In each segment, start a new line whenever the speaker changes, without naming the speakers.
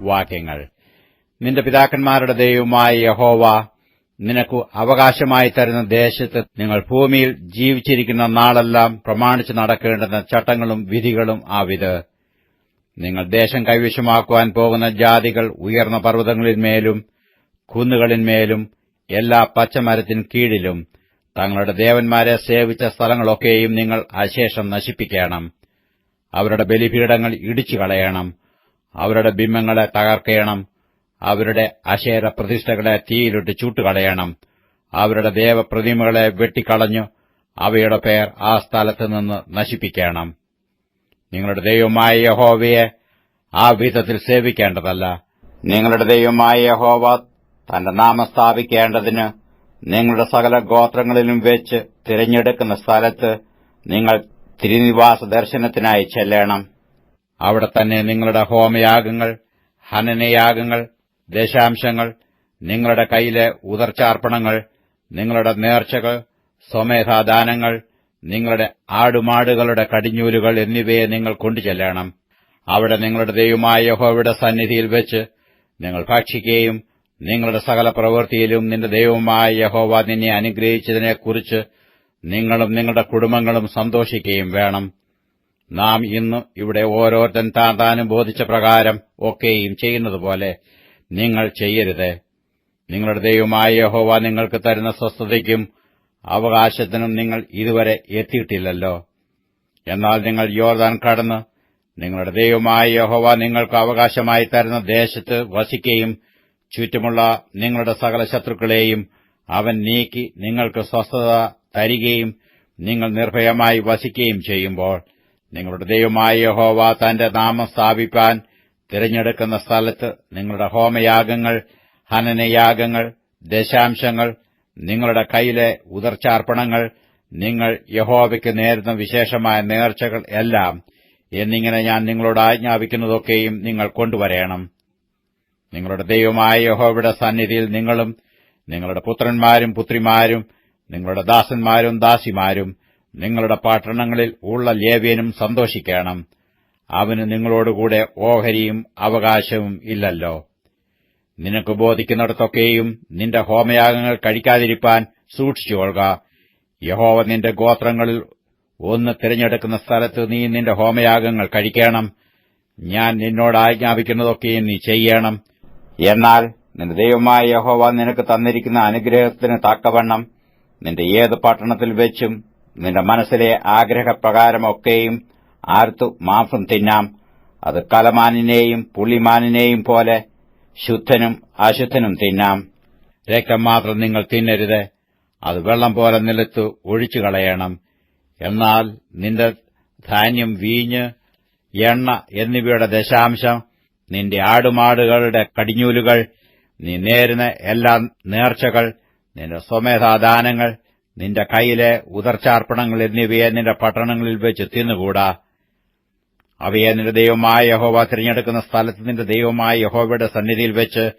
വാക്യങ്ങൾ. നിന്റെ പിതാക്കന്മാരുടെ ദൈവമായ യഹോവ നിനക്കു അവകാശമായി തരുന്ന ദേശത്ത് നിങ്ങൾ ഭൂമിയിൽ ജീവിച്ചിരിക്കുന്ന നാളെല്ലാം പ്രമാണിച്ചു നടക്കേണ്ടുന്ന ചട്ടങ്ങളും വിധികളും ആവിത്. നിങ്ങൾ ദേശം കൈവശമാക്കുവാൻ പോകുന്ന ജാതികൾ ഉയർന്ന പർവ്വതങ്ങളിന്മേലും കുന്നുകളിന്മേലും എല്ലാ പച്ചമരത്തിൻ കീഴിലും തങ്ങളുടെ ദേവന്മാരെ സേവിച്ച സ്ഥലങ്ങളൊക്കെയും നിങ്ങൾ അശേഷം നശിപ്പിക്കണം. അവരുടെ ബലിപീഠങ്ങൾ ഇടിച്ചു കളയണം. അവരുടെ ബിംബങ്ങളെ തകർക്കണം. അവരുടെ അശേര പ്രതിഷ്ഠകളെ തീയിലിട്ട് ചൂട്ടുകളയണം. അവരുടെ ദേവപ്രതിമകളെ വെട്ടിക്കളഞ്ഞു അവയുടെ പേർ ആ സ്ഥലത്തുനിന്ന് നശിപ്പിക്കണം. നിങ്ങളുടെ ദൈവമായ യഹോവയെ ആ വിധത്തിൽ സേവിക്കേണ്ടതല്ല. നിങ്ങളുടെ ദൈവമായ യഹോവ തന്റെ നാമം സ്ഥാപിക്കേണ്ടതിന് നിങ്ങളുടെ സകല ഗോത്രങ്ങളിലും വെച്ച് തിരഞ്ഞെടുക്കുന്ന സ്ഥലത്ത് നിങ്ങൾ തിരുനിവാസ ദർശനത്തിനായി ചെല്ലണം. അവിടെ തന്നെ നിങ്ങളുടെ ഹോമയാഗങ്ങൾ, ഹനനയാഗങ്ങൾ, ദശാംശങ്ങൾ, നിങ്ങളുടെ കൈയിലെ ഉദർച്ചാർപ്പണങ്ങൾ, നിങ്ങളുടെ നേർച്ചകൾ, സ്വമേധാദാനങ്ങൾ, നിങ്ങളുടെ ആടുമാടുകളുടെ കടിഞ്ഞൂലുകൾ എന്നിവയെ നിങ്ങൾ കൊണ്ടുചെല്ലണം. അവിടെ നിങ്ങളുടെ ദൈവമായ യഹോവയുടെ സന്നിധിയിൽ വെച്ച് നിങ്ങൾ ഭക്ഷിക്കുകയും നിങ്ങളുടെ സകല പ്രവൃത്തിയിലും നിന്റെ ദൈവമായ യഹോവ നിന്നെ അനുഗ്രഹിച്ചതിനെക്കുറിച്ച് നിങ്ങളും നിങ്ങളുടെ കുടുംബങ്ങളും സന്തോഷിക്കുകയും വേണം. നാം ഇന്ന് ഇവിടെ ഓരോരുത്തൻ താനും ബോധിച്ച പ്രകാരം ഒക്കെയും ചെയ്യുന്നതുപോലെ നിങ്ങൾ ചെയ്യരുത്. നിങ്ങളുടെ ദൈവമായ യഹോവ നിങ്ങൾക്ക് തരുന്ന സ്വസ്ഥതയ്ക്കും അവകാശത്തിനും നിങ്ങൾ ഇതുവരെ എത്തിയിട്ടില്ലല്ലോ. എന്നാൽ നിങ്ങൾ യോർദാൻ കടന്ന് നിങ്ങളുടെ ദൈവമായ യഹോവ നിങ്ങൾക്ക് അവകാശമായി തരുന്ന ദേശത്ത് വസിക്കുകയും ചുറ്റുമുള്ള നിങ്ങളുടെ സകല ശത്രുക്കളെയും അവൻ നീക്കി നിങ്ങൾക്ക് സ്വസ്ഥത തരികയും നിങ്ങൾ നിർഭയമായി വസിക്കുകയും ചെയ്യുമ്പോൾ നിങ്ങളുടെ ദൈവമായ യഹോവ തന്റെ നാമം സ്ഥാപിപ്പാൻ തിരഞ്ഞെടുക്കുന്ന സ്ഥലത്ത് നിങ്ങളുടെ ഹോമയാഗങ്ങൾ, ഹനനയാഗങ്ങൾ, ദശാംശങ്ങൾ, നിങ്ങളുടെ കൈയിലെ ഉദർച്ചാർപ്പണങ്ങൾ, നിങ്ങൾ യഹോവയ്ക്ക് നേരുന്ന വിശേഷമായ നേർച്ചകൾ എല്ലാം എന്നിങ്ങനെ ഞാൻ നിങ്ങളോട് ആജ്ഞാപിക്കുന്നതൊക്കെയും നിങ്ങൾ കൊണ്ടുവരേണം. നിങ്ങളുടെ ദൈവമായ യഹോവയുടെ സന്നിധിയിൽ നിങ്ങളും നിങ്ങളുടെ പുത്രന്മാരും പുത്രിമാരും നിങ്ങളുടെ ദാസന്മാരും ദാസിമാരും നിങ്ങളുടെ പട്ടണങ്ങളിൽ ഉള്ള ലേവ്യനും സന്തോഷിക്കണം. അവന് നിങ്ങളോടുകൂടെ ഓഹരിയും അവകാശവും ഇല്ലല്ലോ. നിനക്ക് ബോധിക്കുന്നിടത്തൊക്കെയും നിന്റെ ഹോമയാഗങ്ങൾ കഴിക്കാതിരിപ്പാൻ സൂക്ഷിച്ചുകൊള്ളുക. യഹോവ നിന്റെ ഗോത്രങ്ങളിൽ ഒന്ന് തിരഞ്ഞെടുക്കുന്ന സ്ഥലത്ത് നീ നിന്റെ ഹോമയാഗങ്ങൾ കഴിക്കണം. ഞാൻ നിന്നോട് ആജ്ഞാപിക്കുന്നതൊക്കെയും നീ ചെയ്യണം. എന്നാൽ നിന്റെ ദൈവമായ യഹോവ നിനക്ക് തന്നിരിക്കുന്ന അനുഗ്രഹത്തിന് തക്കവണ്ണം നിന്റെ ഏത് പട്ടണത്തിൽ വെച്ചും നിന്റെ മനസ്സിലെ ആഗ്രഹപ്രകാരമൊക്കെയും ആർത്തു മാംസം തിന്നാം. അത് കലമാനിനെയും പുള്ളിമാനിനെയും പോലെ ശുദ്ധനും അശുദ്ധനും തിന്നാം. രക്തം മാത്രം നിങ്ങൾ തിന്നരുത്. അത് വെള്ളം പോലെ നിലത്ത് ഒഴിച്ചുകളയണം. എന്നാൽ നിന്റെ ധാന്യം, വീഞ്ഞ്, എണ്ണ എന്നിവയുടെ ദശാംശം, നിന്റെ ആടുമാടുകളുടെ കടിഞ്ഞൂലുകൾ, നീ നേരുന്ന എല്ലാ നേർച്ചകൾ, നിന്റെ സ്വമേധാദാനങ്ങൾ, നിന്റെ കൈയിലെ ഉദർച്ചാർപ്പണങ്ങൾ എന്നിവയെ നിന്റെ പട്ടണങ്ങളിൽ വെച്ച് തിന്നുകൂടാ. അവയെ നിന്റെ ദൈവമായ യഹോവ തിരഞ്ഞെടുക്കുന്ന സ്ഥലത്ത് നിന്റെ ദൈവമായ യഹോവയുടെ സന്നിധിയിൽ വെച്ച്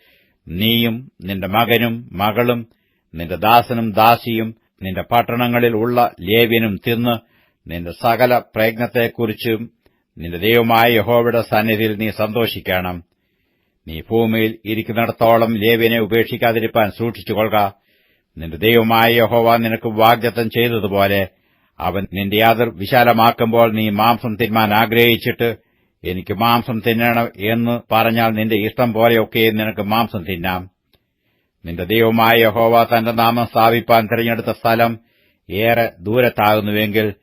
നീയും നിന്റെ മകനും മകളും നിന്റെ ദാസനും ദാസിയും നിന്റെ പട്ടണങ്ങളിൽ ഉള്ള ലേവ്യനും തിന്ന് നിന്റെ സകല പ്രയത്നത്തെക്കുറിച്ചും നിന്റെ ദൈവമായ യഹോവയുടെ സന്നിധിയിൽ നീ സന്തോഷിക്കണം. നീ ഭൂമിയിൽ ഇരിക്കുന്നിടത്തോളം ലേവ്യനെ ഉപേക്ഷിക്കാതിരിപ്പാൻ സൂക്ഷിച്ചുകൊള്ളുക. നിന്റെ ദൈവമായ യഹോവ നിനക്ക് വാഗ്ദത്തം ചെയ്തതുപോലെ അവൻ നിന്റെ അതിർ വിശാലമാക്കുമ്പോൾ നീ മാംസം തിന്മാൻ ആഗ്രഹിച്ചിട്ട് എനിക്ക് മാംസം തിന്നണം എന്ന് പറഞ്ഞാൽ നിന്റെ ഇഷ്ടം പോലെയൊക്കെ നിനക്ക് മാംസം തിന്നാം. നിന്റെ ദൈവമായ യഹോവ തന്റെ നാമം സ്ഥാപിപ്പാൻ തിരഞ്ഞെടുത്ത സ്ഥലം ഏറെ ദൂരത്താകുന്നുവെങ്കിൽ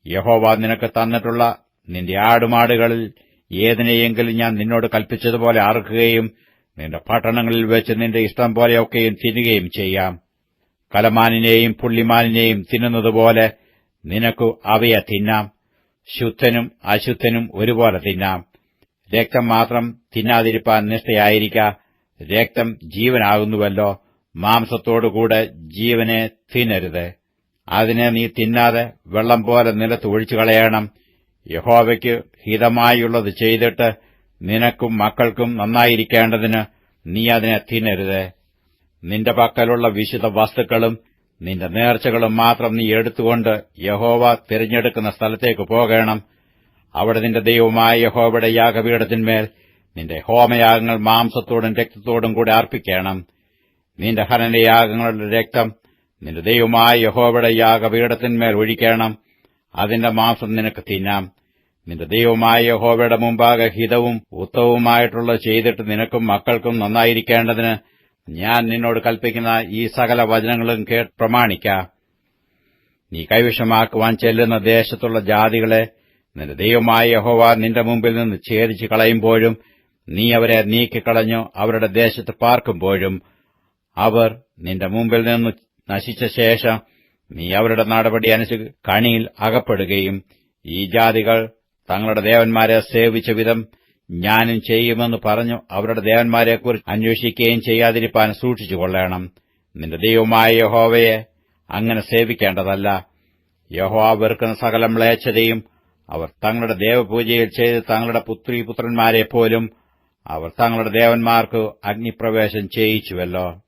യഹോവ നിനക്ക് തന്നിട്ടുള്ള നിന്റെ ആടുമാടുകളിൽ ഏതിനെയെങ്കിലും ഞാൻ നിന്നോട് കൽപ്പിച്ചതുപോലെ അറുക്കുകയും നിന്റെ പട്ടണങ്ങളിൽ വെച്ച് നിന്റെ ഇഷ്ടം പോലെയൊക്കെയും തിന്നുകയും ചെയ്യാം. കലമാനിനെയും പുള്ളിമാനിനെയും തിന്നുന്നതുപോലെ നിനക്കു അവയെ തിന്നാം. ശുദ്ധനും അശുദ്ധനും ഒരുപോലെ തിന്നാം. രക്തം മാത്രം തിന്നാതിരിപ്പാൻ നിഷ്ഠയായിരിക്ക. രക്തം ജീവനാകുന്നുവല്ലോ. മാംസത്തോടുകൂടെ ജീവനെ തിന്നരുത്. അതിനെ നീ തിന്നാതെ വെള്ളം പോലെ നിലത്ത് ഒഴിച്ചു കളയണം. യഹോവയ്ക്ക് ഹിതമായുള്ളത് ചെയ്തിട്ട് നിനക്കും മക്കൾക്കും നന്നായിരിക്കേണ്ടതിന് നീ അതിനെ തിന്നരുത്. നിന്റെ പക്കലുള്ള വിശുദ്ധ വസ്തുക്കളും നിന്റെ നേർച്ചകളും മാത്രം നീ എടുത്തുകൊണ്ട് യഹോവ തിരഞ്ഞെടുക്കുന്ന സ്ഥലത്തേക്ക് പോകണം. അവിടെ നിന്റെ ദൈവമായ യഹോവയുടെ യാഗപീഠത്തിന്മേൽ നിന്റെ ഹോമയാഗങ്ങൾ മാംസത്തോടും രക്തത്തോടും കൂടെ അർപ്പിക്കണം. നിന്റെ ഹനനയാഗങ്ങളുടെ രക്തം നിന്റെ ദൈവമായ യഹോവയുടെ യാഗപീഠത്തിന്മേൽ ഒഴിക്കണം. അതിന്റെ മാംസം നിനക്ക് തിന്നാം. നിന്റെ ദൈവമായ യഹോവയുടെ മുമ്പാകെ ഹിതവും ഉത്തമവുമായിട്ടുള്ളത് ചെയ്തിട്ട് നിനക്കും മക്കൾക്കും നന്നായിരിക്കേണ്ടതിന് ഞാൻ നിന്നോട് കൽപ്പിക്കുന്ന ഈ സകല വചനങ്ങളും കേട്ട് പ്രമാണിക്ക. നീ കൈവശമാക്കുവാൻ ചെല്ലുന്ന ദേശത്തുള്ള ജാതികളെ നിന്റെ ദൈവമായ യഹോവ നിന്റെ മുമ്പിൽ നിന്ന് ഛേദിച്ചു കളയുമ്പോഴും നീ അവരെ നീക്കിക്കളഞ്ഞു അവരുടെ ദേശത്ത് പാർക്കുമ്പോഴും അവർ നിന്റെ മുമ്പിൽ നിന്ന് നശിച്ച ശേഷം നീ അവരുടെ നടപടി അനുസരിച്ച് കണിയിൽ അകപ്പെടുകയും ഈ ജാതികൾ തങ്ങളുടെ ദേവന്മാരെ സേവിച്ച വിധം ഞാനും ചെയ്യുമെന്ന് പറഞ്ഞു അവരുടെ ദേവന്മാരെക്കുറിച്ച് അന്വേഷിക്കുകയും ചെയ്യാതിരിപ്പാൻ സൂക്ഷിച്ചുകൊള്ളണം. നിന്റെ ദൈവമായ യഹോവയെ അങ്ങനെ സേവിക്കേണ്ടതല്ല. യഹോവ വെറുക്കുന്ന സകല മ്ലേച്ഛതയും അവർ തങ്ങളുടെ ദേവപൂജയിൽ ചെയ്ത് തങ്ങളുടെ പുത്രീപുത്രന്മാരെപ്പോലും അവർ തങ്ങളുടെ ദേവന്മാർക്ക് അഗ്നിപ്രവേശം ചെയ്യിച്ചുവല്ലോ.